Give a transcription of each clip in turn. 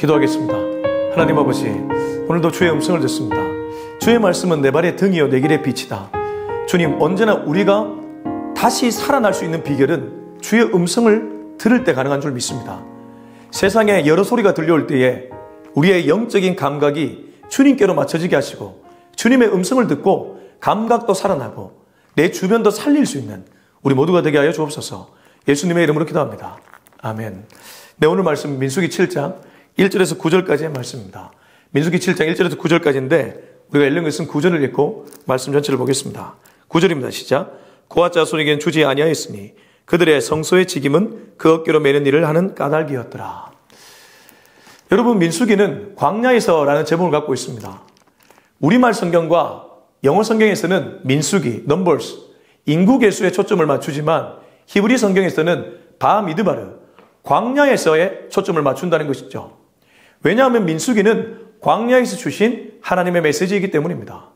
기도하겠습니다. 하나님 아버지, 오늘도 주의 음성을 듣습니다. 주의 말씀은 내 발의 등이요 내 길의 빛이다. 주님, 언제나 우리가 다시 살아날 수 있는 비결은 주의 음성을 들을 때 가능한 줄 믿습니다. 세상에 여러 소리가 들려올 때에 우리의 영적인 감각이 주님께로 맞춰지게 하시고 주님의 음성을 듣고 감각도 살아나고 내 주변도 살릴 수 있는 우리 모두가 되게 하여 주옵소서. 예수님의 이름으로 기도합니다. 아멘. 네, 오늘 말씀 민수기 7장 1절에서 9절까지의 말씀입니다. 민수기 7장 1절에서 9절까지인데 우리가 읽는 것은 9절을 읽고 말씀 전체를 보겠습니다. 9절입니다. 시작. 고앗 자손에겐 주지 아니하였으니 그들의 성소의 직임은 그 어깨로 매는 일을 하는 까닭이었더라. 여러분, 민수기는 광야에서라는 제목을 갖고 있습니다. 우리말 성경과 영어 성경에서는 민수기, 넘버스, 인구 개수에 초점을 맞추지만 히브리 성경에서는 바미드바르, 광야에서의 초점을 맞춘다는 것이죠. 왜냐하면 민수기는 광야에서 주신 하나님의 메시지이기 때문입니다.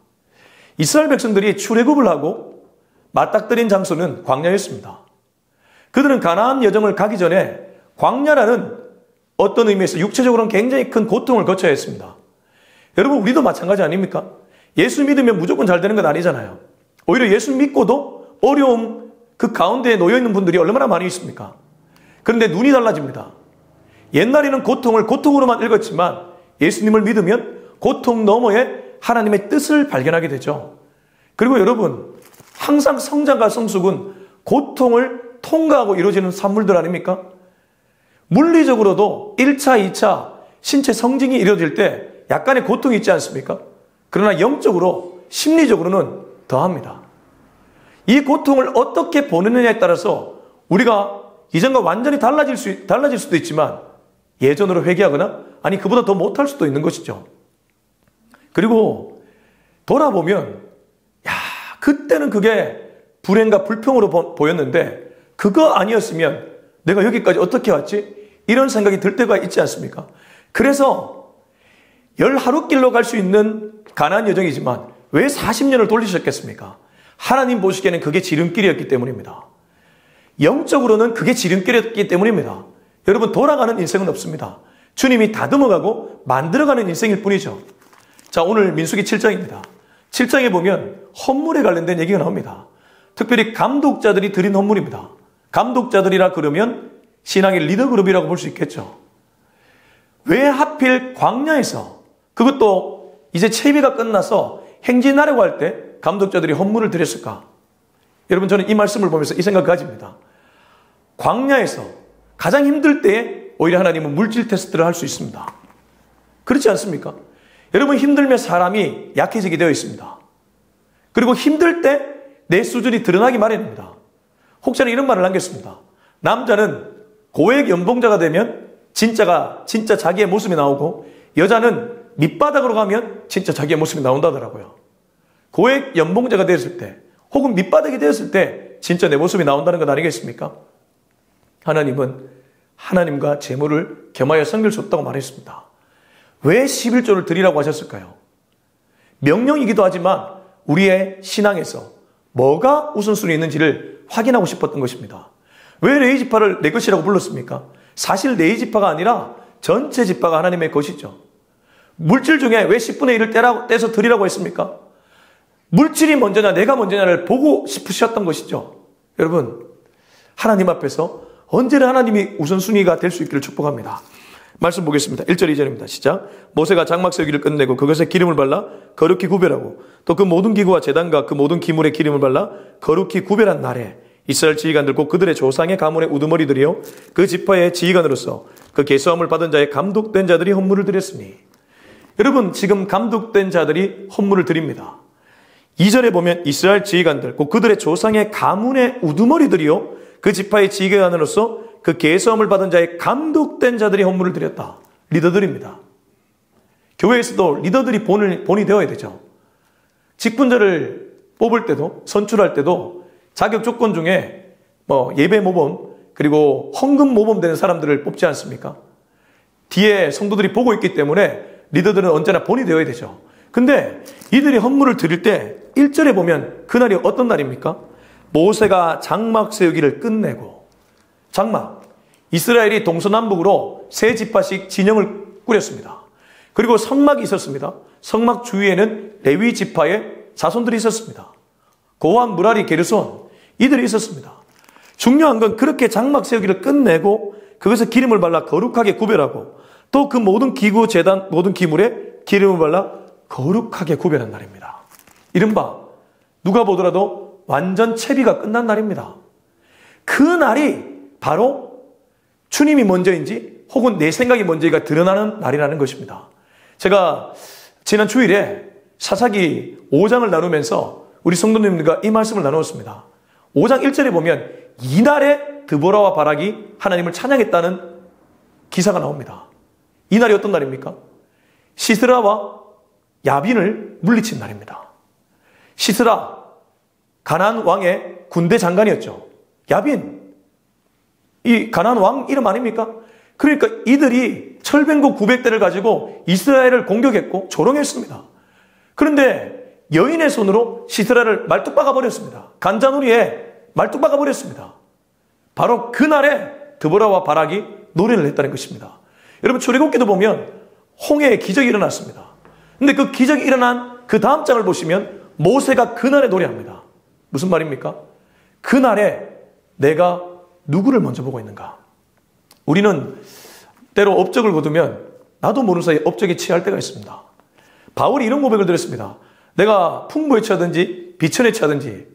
이스라엘 백성들이 출애굽을 하고 맞닥뜨린 장소는 광야였습니다. 그들은 가나안 여정을 가기 전에 광야라는 어떤 의미에서 육체적으로는 굉장히 큰 고통을 거쳐야 했습니다. 여러분, 우리도 마찬가지 아닙니까? 예수 믿으면 무조건 잘 되는 건 아니잖아요. 오히려 예수 믿고도 어려움 그 가운데에 놓여있는 분들이 얼마나 많이 있습니까? 그런데 눈이 달라집니다. 옛날에는 고통을 고통으로만 읽었지만 예수님을 믿으면 고통 너머에 하나님의 뜻을 발견하게 되죠. 그리고 여러분, 항상 성장과 성숙은 고통을 통과하고 이루어지는 산물들 아닙니까? 물리적으로도 1차, 2차 신체 성징이 이루어질 때 약간의 고통이 있지 않습니까? 그러나 영적으로, 심리적으로는 더합니다. 이 고통을 어떻게 보느냐에 따라서 우리가 이전과 완전히 달라질 수도 있지만 예전으로 회개하거나 아니 그보다 더 못할 수도 있는 것이죠. 그리고 돌아보면 그때는 그게 불행과 불평으로 보였는데 그거 아니었으면 내가 여기까지 어떻게 왔지? 이런 생각이 들 때가 있지 않습니까? 그래서 10하루길로 갈 수 있는 가나안 여정이지만 왜 40년을 돌리셨겠습니까? 하나님 보시기에는 그게 지름길이었기 때문입니다. 영적으로는 그게 지름길이었기 때문입니다. 여러분, 돌아가는 인생은 없습니다. 주님이 다듬어가고 만들어가는 인생일 뿐이죠. 자, 오늘 민수기 7장입니다. 7장에 보면 헌물에 관련된 얘기가 나옵니다. 특별히 감독자들이 드린 헌물입니다. 감독자들이라 그러면 신앙의 리더그룹이라고 볼 수 있겠죠. 왜 하필 광야에서, 그것도 이제 채비가 끝나서 행진하려고 할 때 감독자들이 헌물을 드렸을까? 여러분, 저는 이 말씀을 보면서 이 생각 가집니다. 광야에서 가장 힘들 때에 오히려 하나님은 물질 테스트를 할 수 있습니다. 그렇지 않습니까? 여러분, 힘들면 사람이 약해지게 되어 있습니다. 그리고 힘들 때 내 수준이 드러나기 마련입니다. 혹자는 이런 말을 남겼습니다. 남자는 고액 연봉자가 되면 진짜 자기의 모습이 나오고 여자는 밑바닥으로 가면 진짜 자기의 모습이 나온다더라고요. 고액 연봉자가 되었을 때 혹은 밑바닥이 되었을 때 진짜 내 모습이 나온다는 것 아니겠습니까? 하나님은 하나님과 재물을 겸하여 섬길 수 없다고 말했습니다. 왜 11조를 드리라고 하셨을까요? 명령이기도 하지만 우리의 신앙에서 뭐가 우선순위에 있는지를 확인하고 싶었던 것입니다. 왜 레위 지파를 내 것이라고 불렀습니까? 사실 레위 지파가 아니라 전체 지파가 하나님의 것이죠. 물질 중에 왜 10분의 1을 떼서 드리라고 했습니까? 물질이 먼저냐 내가 먼저냐를 보고 싶으셨던 것이죠. 여러분, 하나님 앞에서 언제나 하나님이 우선순위가 될 수 있기를 축복합니다. 말씀 보겠습니다. 1절 2절입니다. 시작. 모세가 장막 세우기를 끝내고 그것에 기름을 발라 거룩히 구별하고 또 그 모든 기구와 제단과 그 모든 기물에 기름을 발라 거룩히 구별한 날에 이스라엘 지휘관들 곧 그들의 조상의 가문의 우두머리들이요 그 지파의 지휘관으로서 그 계수함을 받은 자의 감독된 자들이 헌물을 드렸으니. 여러분, 지금 감독된 자들이 헌물을 드립니다. 2절에 보면 이스라엘 지휘관들 곧 그들의 조상의 가문의 우두머리들이요 그 지파의 지휘관으로서 그 계수함을 받은 자의 감독된 자들이 헌물을 드렸다. 리더들입니다. 교회에서도 리더들이 본이 되어야 되죠. 직분자를 뽑을 때도 선출할 때도 자격 조건 중에 예배 모범 그리고 헌금 모범 되는 사람들을 뽑지 않습니까? 뒤에 성도들이 보고 있기 때문에 리더들은 언제나 본이 되어야 되죠. 근데 이들이 헌물을 드릴 때 1절에 보면 그날이 어떤 날입니까? 모세가 장막 세우기를 끝내고. 장막, 이스라엘이 동서남북으로 세 지파씩 진영을 꾸렸습니다. 그리고 성막이 있었습니다. 성막 주위에는 레위 지파의 자손들이 있었습니다. 고한, 무라리, 게르손 이들이 있었습니다. 중요한 건 그렇게 장막 세우기를 끝내고 그것에 기름을 발라 거룩하게 구별하고 또 그 모든 기구, 제단, 모든 기물에 기름을 발라 거룩하게 구별한 날입니다. 이른바 누가 보더라도 완전 채비가 끝난 날입니다. 그 날이 바로 주님이 먼저인지 혹은 내 생각이 먼저인가 드러나는 날이라는 것입니다. 제가 지난 주일에 사사기 5장을 나누면서 우리 성도님들과 이 말씀을 나누었습니다. 5장 1절에 보면 이날에 드보라와 바락이 하나님을 찬양했다는 기사가 나옵니다. 이날이 어떤 날입니까? 시스라와 야빈을 물리친 날입니다. 시스라, 가나안 왕의 군대 장관이었죠. 야빈, 이 가나안 왕 이름 아닙니까? 그러니까 이들이 철병거 900대를 가지고 이스라엘을 공격했고 조롱했습니다. 그런데 여인의 손으로 시스라를 말뚝 박아버렸습니다. 간자놀이에 말뚝 박아버렸습니다. 바로 그날에 드보라와 바락이 노래를 했다는 것입니다. 여러분 출애굽기도 보면 홍해의 기적이 일어났습니다. 근데 그 기적이 일어난 그 다음 장을 보시면 모세가 그날에 노래합니다. 무슨 말입니까? 그날에 내가 누구를 먼저 보고 있는가? 우리는 때로 업적을 거두면 나도 모르는 사이에 업적에 취할 때가 있습니다. 바울이 이런 고백을 드렸습니다. 내가 풍부에 취하든지 비천에 취하든지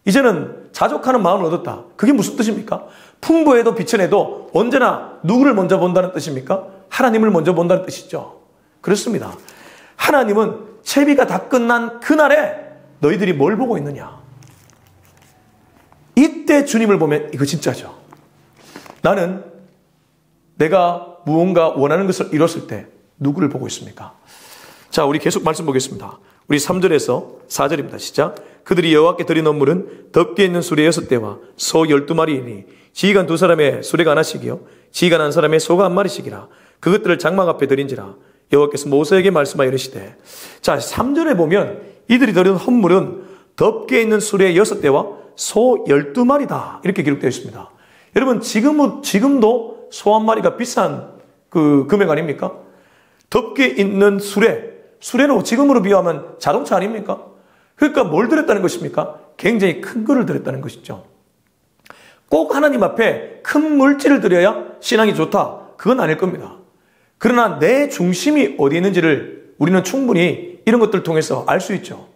이제는 자족하는 마음을 얻었다. 그게 무슨 뜻입니까? 풍부에도 비천에도 언제나 누구를 먼저 본다는 뜻입니까? 하나님을 먼저 본다는 뜻이죠. 그렇습니다. 하나님은 채비가 다 끝난 그날에 너희들이 뭘 보고 있느냐? 이때 주님을 보면 이거 진짜죠. 나는 내가 무언가 원하는 것을 이뤘을 때 누구를 보고 있습니까? 자, 우리 계속 말씀 보겠습니다. 우리 3절에서 4절입니다. 시작. 그들이 여호와께 드린 헌물은 덮개 있는 수레 6대와 소 12마리이니 지휘관 2사람의 수레가 하나씩이요 지휘관 1사람의 소가 1마리씩이라 그것들을 장막 앞에 드린지라 여호와께서 모세에게 말씀하여 이르시되. 자, 3절에 보면 이들이 드린 헌물은 덮개 있는 수레 6대와 소 12마리다 이렇게 기록되어 있습니다. 여러분 지금도 소 1마리가 비싼 그 금액 아닙니까? 덮개 있는 수레는 지금으로 비하면 자동차 아닙니까? 그러니까 뭘 드렸다는 것입니까? 굉장히 큰 거를 드렸다는 것이죠. 꼭 하나님 앞에 큰 물질을 드려야 신앙이 좋다. 그건 아닐 겁니다. 그러나 내 중심이 어디 있는지를 우리는 충분히 이런 것들을 통해서 알 수 있죠.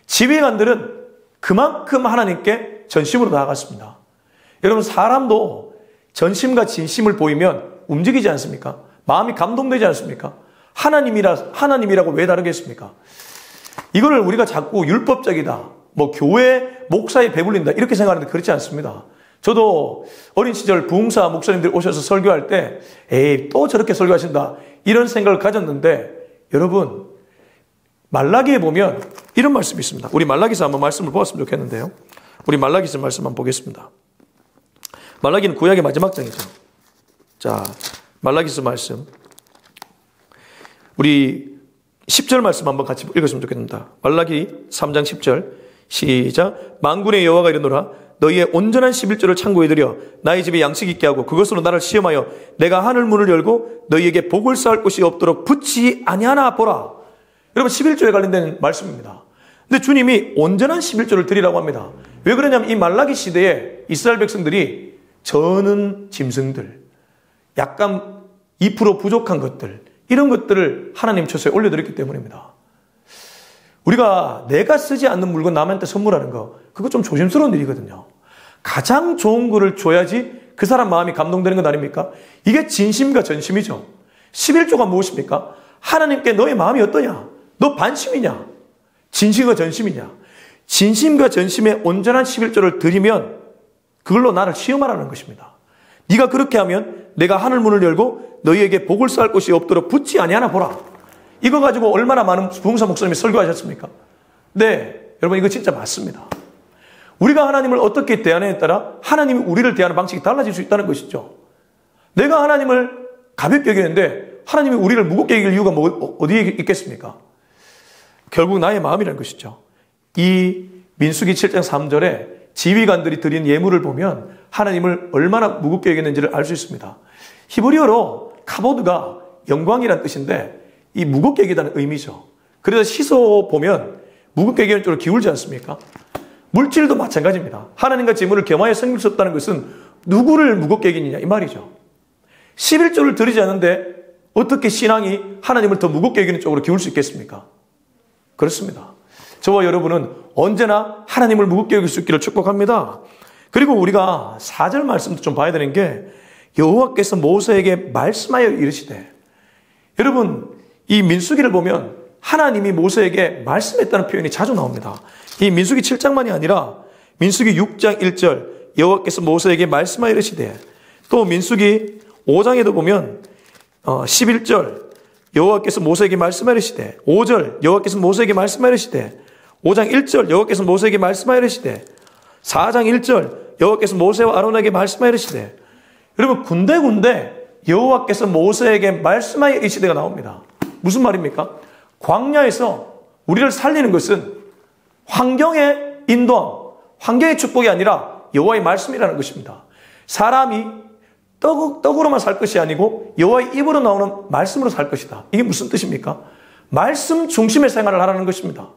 지휘관들은 그만큼 하나님께 전심으로 나아갔습니다. 여러분 사람도 전심과 진심을 보이면 움직이지 않습니까? 마음이 감동되지 않습니까? 하나님이라고 왜 다르겠습니까? 이거를 우리가 자꾸 율법적이다, 교회 목사에 배불린다 이렇게 생각하는데 그렇지 않습니다. 저도 어린 시절 부흥사 목사님들 오셔서 설교할 때 에이 또 저렇게 설교하신다 이런 생각을 가졌는데 여러분 말라기에 보면 이런 말씀이 있습니다. 우리 말라기서 한번 말씀을 보았으면 좋겠는데요. 우리 말라기서 말씀 한번 보겠습니다. 말라기는 구약의 마지막 장이죠. 자, 말라기서 말씀 우리 10절 말씀 한번 같이 읽었으면 좋겠습니다. 말라기 3장 10절 시작. 만군의 여호와가 이르노라 너희의 온전한 11조를 창고에 들여 나의 집에 양식 있게 하고 그것으로 나를 시험하여 내가 하늘 문을 열고 너희에게 복을 쌓을 곳이 없도록 붙이지 아니하나 보라. 여러분 11조에 관련된 말씀입니다. 근데 주님이 온전한 11조를 드리라고 합니다. 왜 그러냐면 이 말라기 시대에 이스라엘 백성들이 저는 짐승들, 약간 2% 부족한 것들 이런 것들을 하나님 처소에 올려드렸기 때문입니다. 우리가 내가 쓰지 않는 물건 남한테 선물하는 거 그거 좀 조심스러운 일이거든요. 가장 좋은 거를 줘야지 그 사람 마음이 감동되는 것 아닙니까? 이게 진심과 전심이죠. 11조가 무엇입니까? 하나님께 너의 마음이 어떠냐? 너 반심이냐? 진심과 전심이냐? 진심과 전심의 온전한 11조를 드리면 그걸로 나를 시험하라는 것입니다. 네가 그렇게 하면 내가 하늘 문을 열고 너희에게 복을 쌓을 곳이 없도록 붙지 아니하나 보라. 이거 가지고 얼마나 많은 부흥사 목사님이 설교하셨습니까? 네, 여러분 이거 진짜 맞습니다. 우리가 하나님을 어떻게 대하느냐에 따라 하나님이 우리를 대하는 방식이 달라질 수 있다는 것이죠. 내가 하나님을 가볍게 여기는데 하나님이 우리를 무겁게 여길 이유가 어디에 있겠습니까? 결국 나의 마음이라는 것이죠. 이 민수기 7장 3절에 지휘관들이 드린 예물을 보면 하나님을 얼마나 무겁게 여겼는지를 알 수 있습니다. 히브리어로 카보드가 영광이란 뜻인데 이 무겁게 여기다는 의미죠. 그래서 시소 보면 무겁게 여기는 쪽으로 기울지 않습니까? 물질도 마찬가지입니다. 하나님과 재물을 겸하여 섬길 수 없다는 것은 누구를 무겁게 여기느냐 이 말이죠. 11조를 드리지 않는데 어떻게 신앙이 하나님을 더 무겁게 여기는 쪽으로 기울 수 있겠습니까? 그렇습니다. 저와 여러분은 언제나 하나님을 무겁게 여길 수 있기를 축복합니다. 그리고 우리가 4절 말씀도 좀 봐야 되는 게 여호와께서 모세에게 말씀하여 이르시되, 여러분 이 민수기를 보면 하나님이 모세에게 말씀했다는 표현이 자주 나옵니다. 이 민수기 7장만이 아니라 민수기 6장 1절 여호와께서 모세에게 말씀하여 이르시되, 또 민수기 5장에도 보면 11절 여호와께서 모세에게 말씀하여 이르시되, 5절 여호와께서 모세에게 말씀하여 이르시되, 5장 1절 여호와께서 모세에게 말씀하여 이르시되, 4장 1절 여호와께서 모세와 아론에게 말씀하여 이르시되, 여러분 군데군데 여호와께서 모세에게 말씀하여 이르시되가 나옵니다. 무슨 말입니까? 광야에서 우리를 살리는 것은 환경의 인도함, 환경의 축복이 아니라 여호와의 말씀이라는 것입니다. 사람이 떡으로만 살 것이 아니고 여호와의 입으로 나오는 말씀으로 살 것이다. 이게 무슨 뜻입니까? 말씀 중심의 생활을 하라는 것입니다.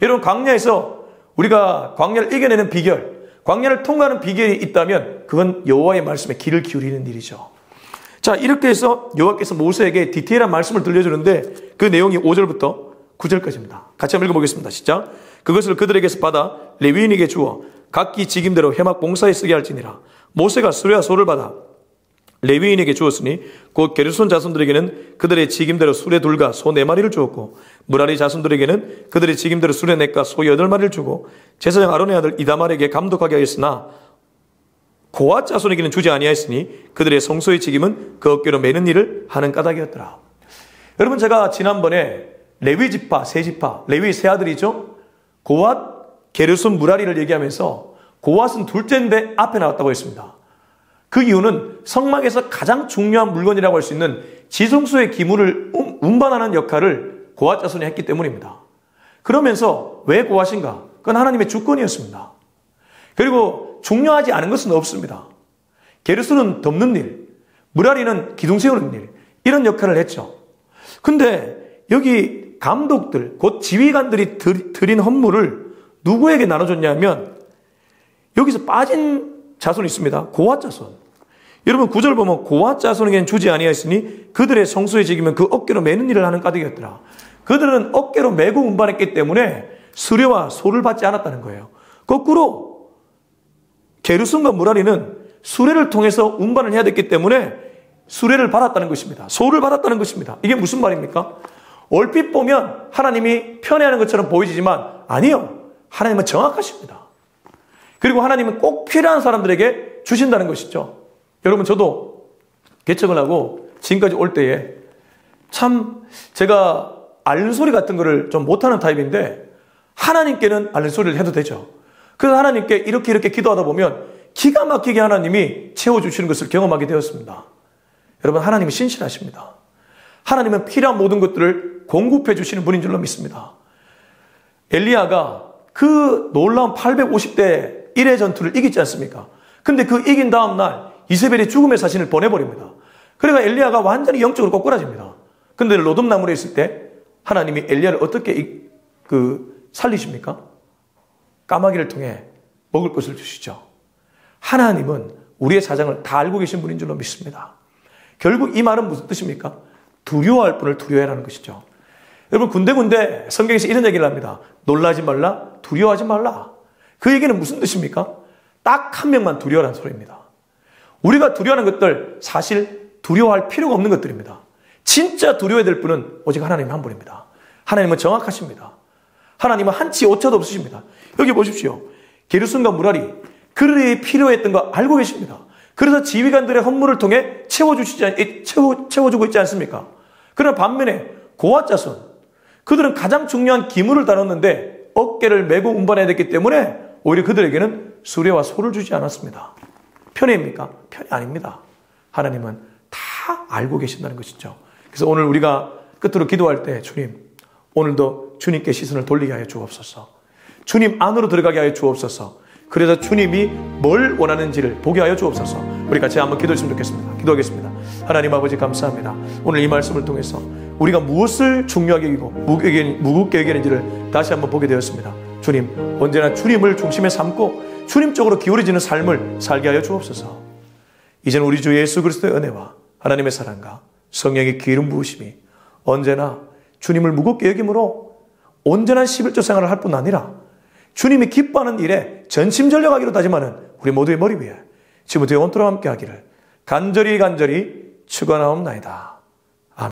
여러분 광야에서 우리가 광야를 이겨내는 비결, 광야를 통과하는 비결이 있다면 그건 여호와의 말씀에 귀를 기울이는 일이죠. 자, 이렇게 해서 여호와께서 모세에게 디테일한 말씀을 들려주는데 그 내용이 5절부터 9절까지입니다. 같이 한번 읽어보겠습니다. 시작. 그것을 그들에게서 받아 레위인에게 주어 각기 직임대로 회막 봉사에 쓰게 할지니라. 모세가 수레와 소를 받아 레위인에게 주었으니 곧 게르손 자손들에게는 그들의 직임대로 수레 둘과 소 4마리를 주었고, 무라리 자손들에게는 그들의 직임대로 수레 4과 소 8마리를 주고, 제사장 아론의 아들 이다말에게 감독하게 하였으나 고앗 자손에게는 주지 아니하였으니 그들의 성소의 직임은 그 어깨로 매는 일을 하는 까닭이었더라. 여러분 제가 지난번에 레위 지파, 세 지파, 레위 세 아들이죠. 고앗, 게르손, 무라리를 얘기하면서 고앗은 둘째인데 앞에 나왔다고 했습니다. 그 이유는 성막에서 가장 중요한 물건이라고 할 수 있는 지성소의 기물을 운반하는 역할을 고앗 자손이 했기 때문입니다. 그러면서 왜 고앗인가? 그건 하나님의 주권이었습니다. 그리고 중요하지 않은 것은 없습니다. 게르손은 덮는 일, 무라리는 기둥 세우는 일, 이런 역할을 했죠. 근데 여기 감독들, 곧 지휘관들이 드린 헌물을 누구에게 나눠줬냐면 여기서 빠진 자손이 있습니다. 고앗 자손. 여러분 9절 보면 고앗 자손에게는 주지 아니하였으니 그들의 성소의 직임은 그 어깨로 매는 일을 하는 까닭이었더라. 그들은 어깨로 메고 운반했기 때문에 수레와 소를 받지 않았다는 거예요. 거꾸로 게르손과 무라리는 수레를 통해서 운반을 해야 됐기 때문에 수레를 받았다는 것입니다. 소를 받았다는 것입니다. 이게 무슨 말입니까? 얼핏 보면 하나님이 편애하는 것처럼 보이지만 아니요. 하나님은 정확하십니다. 그리고 하나님은 꼭 필요한 사람들에게 주신다는 것이죠. 여러분 저도 개척을 하고 지금까지 올 때에 참 제가 앓는 소리 같은 거를 좀 못하는 타입인데 하나님께는 앓는 소리를 해도 되죠. 그래서 하나님께 이렇게 기도하다 보면 기가 막히게 하나님이 채워주시는 것을 경험하게 되었습니다. 여러분 하나님은 신실하십니다. 하나님은 필요한 모든 것들을 공급해 주시는 분인 줄로 믿습니다. 엘리야가 그 놀라운 850대 1회 전투를 이기지 않습니까? 근데 그 이긴 다음 날 이세벨이 죽음의 사신을 보내버립니다. 그러니까 엘리야가 완전히 영적으로 꼬꾸라집니다. 근데 로돔나무에 있을 때 하나님이 엘리야를 어떻게 살리십니까? 까마귀를 통해 먹을 것을 주시죠. 하나님은 우리의 사정을 다 알고 계신 분인 줄로 믿습니다. 결국 이 말은 무슨 뜻입니까? 두려워할 분을 두려워하라는 것이죠. 여러분 군데군데 성경에서 이런 얘기를 합니다. 놀라지 말라, 두려워하지 말라. 그 얘기는 무슨 뜻입니까? 딱 한 명만 두려워하라는 소리입니다. 우리가 두려워하는 것들 사실 두려워할 필요가 없는 것들입니다. 진짜 두려워야 될 분은 오직 하나님 한 분입니다. 하나님은 정확하십니다. 하나님은 한치 오차도 없으십니다. 여기 보십시오. 게르손과 무라리 그들이 필요했던 거 알고 계십니다. 그래서 지휘관들의 헌물을 통해 채워주고 있지 않습니까? 그러나 반면에 고앗 자손 그들은 가장 중요한 기물을 다뤘는데 어깨를 메고 운반해야 됐기 때문에 오히려 그들에게는 수레와 소를 주지 않았습니다. 편애입니까? 편애 아닙니다. 하나님은 다 알고 계신다는 것이죠. 그래서 오늘 우리가 끝으로 기도할 때 주님 오늘도 주님께 시선을 돌리게 하여 주옵소서. 주님 안으로 들어가게 하여 주옵소서. 그래서 주님이 뭘 원하는지를 보게 하여 주옵소서. 우리 우리 같이 한번 기도했으면 좋겠습니다. 기도하겠습니다. 하나님 아버지 감사합니다. 오늘 이 말씀을 통해서 우리가 무엇을 중요하게 여기고 무겁게 여기는지를 다시 한번 보게 되었습니다. 주님, 언제나 주님을 중심에 삼고 주님 쪽으로 기울어지는 삶을 살게 하여 주옵소서. 이제는 우리 주 예수 그리스도의 은혜와 하나님의 사랑과 성령의 기름 부으심이 언제나 주님을 무겁게 여김으로 온전한 11조 생활을 할 뿐 아니라 주님이 기뻐하는 일에 전심전력하기로 다짐하는 우리 모두의 머리 위에 지금부터 영원토록 함께 하기를 간절히 축원하옵나이다.